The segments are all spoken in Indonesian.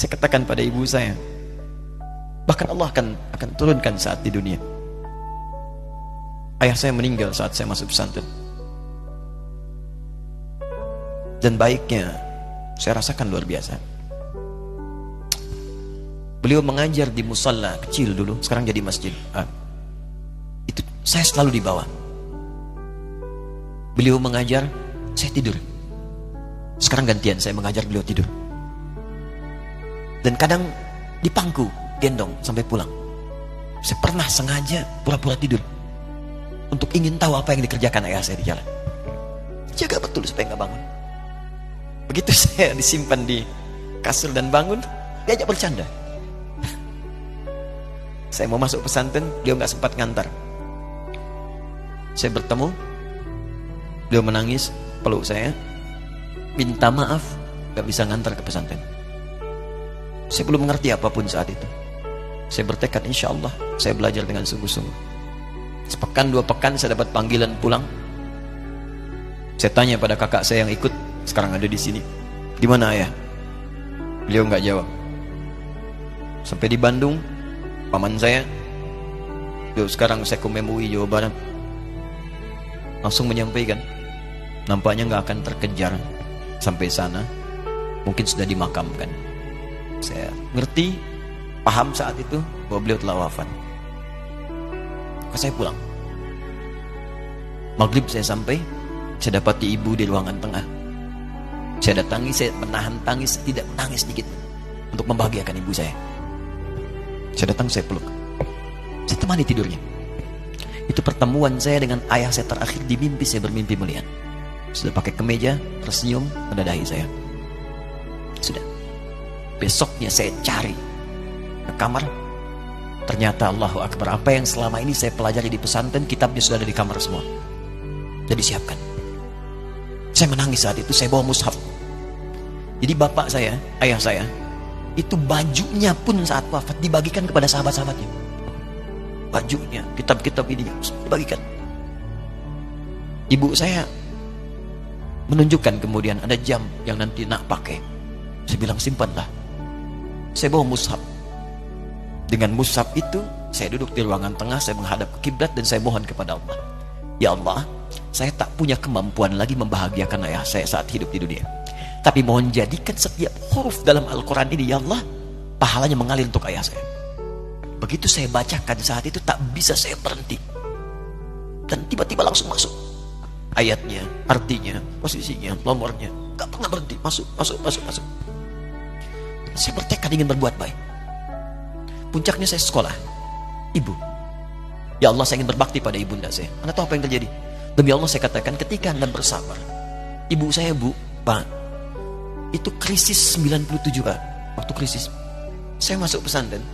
Saya katakan pada ibu saya, bahkan Allah akan turunkan saat di dunia. Ayah saya meninggal saat saya masuk pesantren. Dan baiknya saya rasakan luar biasa. Beliau mengajar di musalla kecil dulu, sekarang jadi masjid. Itu saya selalu dibawa. Beliau mengajar, saya tidur. Sekarang gantian, saya mengajar, beliau tidur. Dan kadang dipangku, gendong sampai pulang. Saya pernah sengaja pura-pura tidur untuk ingin tahu apa yang dikerjakan ayah saya di jalan. Jaga betul supaya nggak bangun. Begitu saya disimpan di kasur dan bangun, diajak bercanda. Saya mau masuk pesantren, dia nggak sempat ngantar. Saya bertemu, beliau menangis, peluk saya, minta maaf, nggak bisa ngantar ke pesantren. Saya belum mengerti apapun saat itu. Saya bertekad, insya Allah saya belajar dengan sungguh-sungguh. Sepekan, 2 pekan saya dapat panggilan pulang. Saya tanya pada kakak saya yang ikut, sekarang ada di sini, di mana ayah? Beliau nggak jawab. Sampai di Bandung, paman saya, beliau sekarang Sekom MUI Jawa Barat, langsung menyampaikan, nampaknya nggak akan terkejar sampai sana, mungkin sudah dimakamkan. Saya ngerti, paham saat itu bahwa beliau telah wafat. Maka saya pulang. Maghrib saya sampai, saya dapati ibu di ruangan tengah. Saya datangi, saya menahan tangis, tidak menangis sedikit untuk membahagiakan ibu saya. Saya datang, saya peluk, saya temani tidurnya. Itu pertemuan saya dengan ayah saya terakhir di mimpi. Saya bermimpi melihat sudah pakai kemeja, tersenyum, mendadahi saya. Sudah. Besoknya saya cari ke kamar, ternyata Allahu Akbar, apa yang selama ini saya pelajari di pesantren, kitabnya sudah ada di kamar semua, jadi siapkan. Saya menangis saat itu. Saya bawa mushaf. Jadi bapak saya, ayah saya, itu bajunya pun saat wafat dibagikan kepada sahabat-sahabatnya. Bajunya, kitab-kitab ini dibagikan. Ibu saya menunjukkan kemudian ada jam yang nanti nak pakai. Saya bilang simpanlah. Saya bawa mushaf. Dengan mushaf itu saya duduk di ruangan tengah, saya menghadap ke kiblat dan saya mohon kepada Allah, ya Allah, saya tak punya kemampuan lagi membahagiakan ayah saya saat hidup di dunia, tapi mohon jadikan setiap huruf dalam Al-Quran ini, ya Allah, pahalanya mengalir untuk ayah saya. Begitu saya bacakan saat itu, tak bisa saya berhenti. Dan tiba-tiba langsung masuk ayatnya, artinya, posisinya, nomornya, gak pernah berhenti, masuk. Saya bertekad ingin berbuat baik. Puncaknya saya sekolah. Ibu, ya Allah, saya ingin berbakti pada ibunda saya. Anda tahu apa yang terjadi? Demi Allah saya katakan, ketika Anda bersabar, ibu saya, Bu, Pak, itu krisis 97, Pak. Waktu krisis, saya masuk pesantren,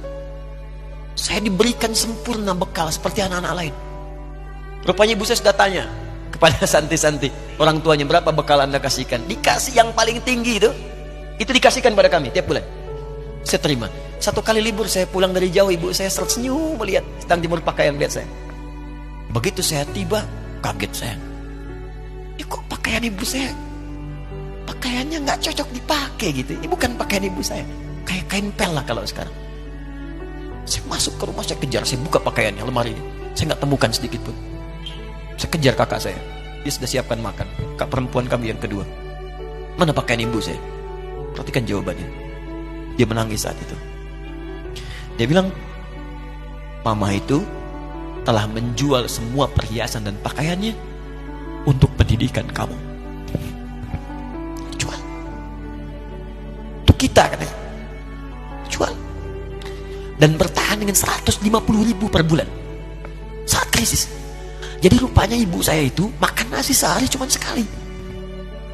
saya diberikan sempurna bekal seperti anak-anak lain. Rupanya ibu saya sudah tanya kepada santi-santi, orang tuanya, berapa bekal Anda kasihkan? Dikasih yang paling tinggi itu dikasihkan pada kami tiap bulan. Saya terima. Satu kali libur saya pulang dari jauh, ibu saya tersenyum melihat sedang jemur pakaian lihat saya. Begitu saya tiba, kaget saya. Ini kok pakaian ibu saya, pakaiannya nggak cocok dipakai gitu. Ini bukan pakaian ibu saya, kayak kain pel lah kalau sekarang. Saya masuk ke rumah, saya kejar, saya buka pakaiannya, lemari ini, saya nggak temukan sedikit pun. Saya kejar kakak saya, dia sudah siapkan makan. Kak perempuan kami yang kedua, mana pakaian ibu saya? Perhatikan jawabannya. Dia menangis saat itu. Dia bilang, mama itu telah menjual semua perhiasan dan pakaiannya untuk pendidikan kamu. Jual. Untuk kita katanya. Jual. Dan bertahan dengan 150.000 per bulan saat krisis. Jadi rupanya ibu saya itu makan nasi sehari cuma sekali.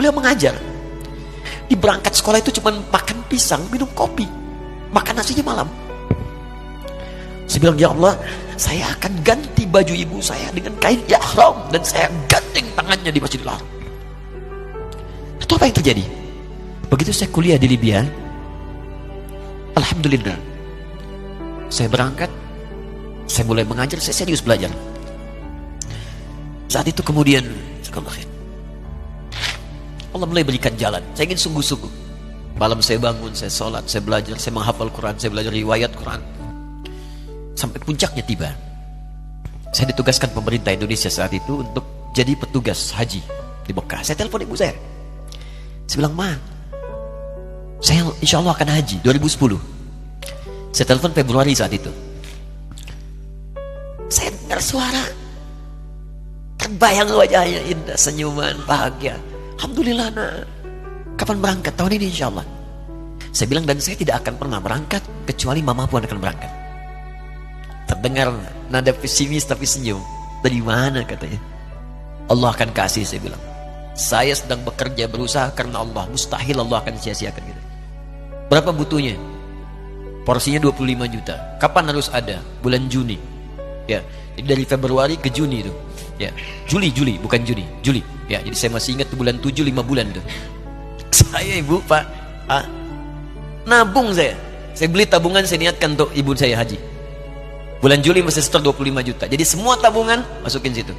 Beliau mengajar. Di berangkat sekolah itu cuma makan pisang, minum kopi, makan nasinya malam. Saya bilang, ya Allah, saya akan ganti baju ibu saya dengan kain ihram dan saya gandeng tangannya di Masjidil Haram. Itu apa yang terjadi? Begitu saya kuliah di Libya, alhamdulillah, saya berangkat, saya mulai mengajar, saya serius belajar. Saat itu kemudian Allah mulai berikan jalan. Saya ingin sungguh-sungguh. Malam saya bangun, saya sholat, saya belajar, saya menghafal Quran, saya belajar riwayat Quran. Sampai puncaknya tiba. Saya ditugaskan pemerintah Indonesia saat itu untuk jadi petugas haji di Mekah. Saya telepon ibu saya. Saya bilang, Ma, saya insya Allah akan haji 2010. Saya telepon Februari saat itu. Saya dengar suara, terbayang wajahnya indah, senyuman, bahagia. Alhamdulillah, nak. Kapan berangkat? Tahun ini insya Allah. Saya bilang, dan saya tidak akan pernah berangkat kecuali mama pun akan berangkat. Terdengar nada pesimis tapi senyum. Dari mana katanya? Allah akan kasih, saya bilang. Saya sedang bekerja, berusaha karena Allah. Mustahil Allah akan sia-siakan gitu. Berapa butuhnya? Porsinya 25 juta. Kapan harus ada? Bulan Juni. Ya, jadi dari Februari ke Juni itu. Ya, Juli bukan Juni, Juli. Ya, jadi saya masih ingat bulan 7 5 bulan itu. Saya ibu, Pak, nabung saya. Saya beli tabungan, saya niatkan untuk ibu saya haji. Bulan Juli masih setor 25 juta. Jadi semua tabungan masukin situ.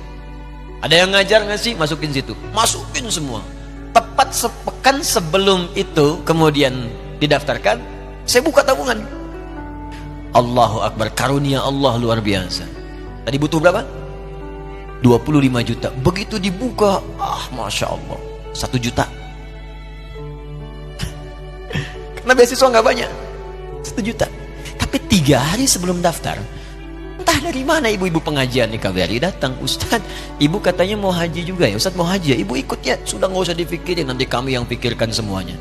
Ada yang ngajar ngasih, masukin situ. Masukin semua. Tepat sepekan sebelum itu kemudian didaftarkan, saya buka tabungan. Allahu Akbar, karunia Allah luar biasa. Tadi butuh berapa? 25 juta. Begitu dibuka, Masya Allah, 1 juta. Karena beasiswa nggak banyak, 1 juta. Tapi 3 hari sebelum daftar, entah dari mana ibu-ibu pengajian di KBRI datang. Ustaz, ibu katanya mau haji juga ya? Ustaz mau haji ya? Ibu ikut ya? Sudah nggak usah dipikirin, nanti kami yang pikirkan semuanya.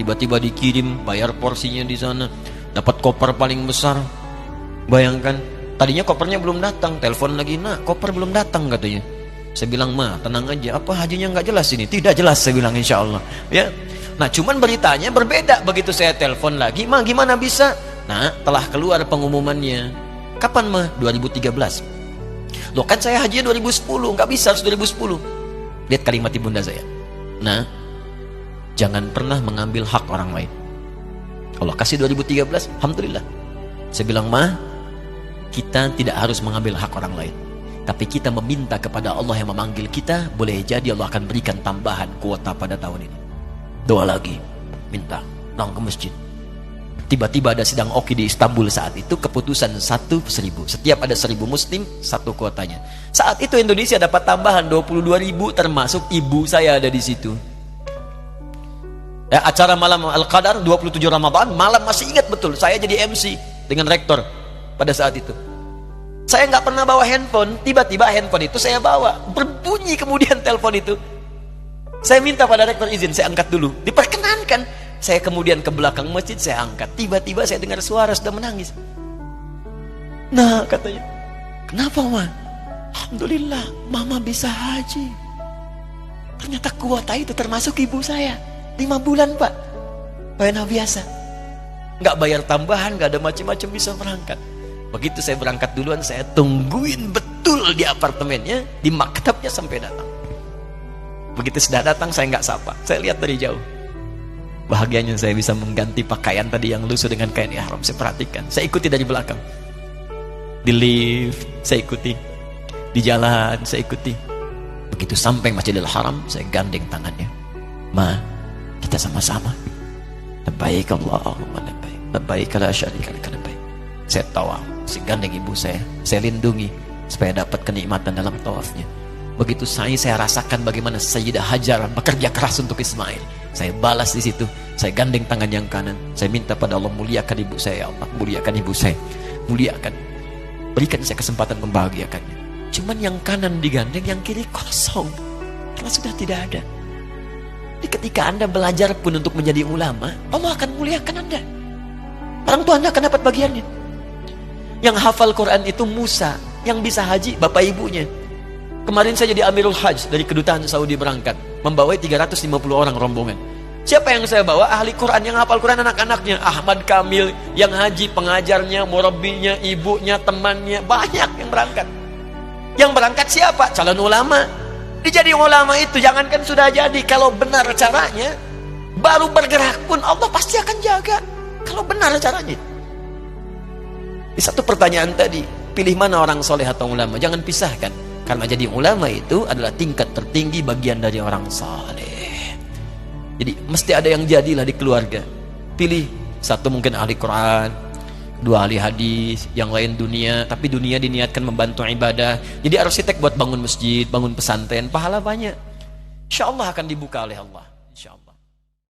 Tiba-tiba dikirim, bayar porsinya di sana, dapat koper paling besar. Bayangkan, tadinya kopernya belum datang, telepon lagi, nak koper belum datang katanya. Saya bilang, Ma, tenang aja, apa hajinya nggak jelas ini? Tidak jelas, saya bilang, insya Allah. Ya, nah cuman beritanya berbeda. Begitu saya telepon lagi, Ma gimana bisa? Nah, telah keluar pengumumannya. Kapan, Ma? 2013. Loh kan saya hajinya 2010, nggak bisa, harus 2010. Lihat kalimat ibunda saya. Nah, jangan pernah mengambil hak orang lain. Allah kasih 2013, Alhamdulillah. Saya bilang, Ma, kita tidak harus mengambil hak orang lain, tapi kita meminta kepada Allah yang memanggil kita. Boleh jadi Allah akan berikan tambahan kuota pada tahun ini. Doa lagi, minta, datang ke masjid. Tiba-tiba ada sidang Oki di Istanbul saat itu, keputusan 1.000. Setiap ada 1.000 muslim, 1 kuotanya. Saat itu Indonesia dapat tambahan 22.000, termasuk ibu saya ada di situ. Ya, acara malam Al-Qadar 27 Ramadan, malam masih ingat betul, saya jadi MC dengan rektor pada saat itu. Saya nggak pernah bawa handphone, tiba-tiba handphone itu saya bawa, berbunyi kemudian telepon itu. Saya minta pada rektor izin, saya angkat dulu, diperkenankan. Saya kemudian ke belakang masjid, saya angkat. Tiba-tiba saya dengar suara sudah menangis. Nah, katanya, kenapa, Ma? Alhamdulillah, Mama bisa haji. Ternyata kuota itu termasuk ibu saya. 5 bulan, Pak. Bayar biasa. Nggak bayar tambahan, nggak ada macam-macam, bisa berangkat. Begitu saya berangkat duluan, saya tungguin betul di apartemennya, di maktabnya sampai datang. Begitu sudah datang, saya nggak sapa. Saya lihat dari jauh. Bahagianya saya bisa mengganti pakaian tadi yang lusuh dengan kain ihram. Saya perhatikan, saya ikuti dari belakang. Di lift, saya ikuti. Di jalan, saya ikuti. Begitu sampai Masjidil Haram, saya gandeng tangannya. Ma, kita sama-sama. Labbaik Allahumma labbaik. Labbaik la syarika laka labbaik. Saya tawaf, saya gandeng ibu saya lindungi supaya dapat kenikmatan dalam tawafnya. Begitu saya rasakan bagaimana Sayyidah Hajar bekerja keras untuk Ismail. Saya balas di situ. Saya gandeng tangan yang kanan. Saya minta pada Allah, muliakan ibu saya, ya Allah, muliakan ibu saya, muliakan, berikan saya kesempatan membahagiakannya. Cuman yang kanan digandeng, yang kiri kosong, karena sudah tidak ada. Jadi ketika Anda belajar pun untuk menjadi ulama, Allah akan muliakan Anda. Orang tua Anda akan dapat bagiannya. Yang hafal Quran itu Musa, yang bisa haji bapak ibunya. Kemarin saya jadi Amirul Hajj dari kedutaan Saudi berangkat, membawai 350 orang rombongan. Siapa yang saya bawa? Ahli Quran, yang hafal Quran anak-anaknya. Ahmad Kamil, yang haji, pengajarnya, murabbinya, ibunya, temannya, banyak yang berangkat. Yang berangkat siapa? Calon ulama. Jadi ulama itu jangankan sudah jadi, kalau benar caranya, baru bergerak pun Allah pasti akan jaga. Kalau benar caranya. Di satu pertanyaan tadi, pilih mana orang soleh atau ulama? Jangan pisahkan. Karena jadi ulama itu adalah tingkat tertinggi bagian dari orang saleh. Jadi mesti ada yang jadilah di keluarga. Pilih satu mungkin ahli Quran, dua ahli hadis, yang lain dunia, tapi dunia diniatkan membantu ibadah. Jadi arsitek buat bangun masjid, bangun pesantren, pahala banyak. Insya Allah akan dibuka oleh Allah.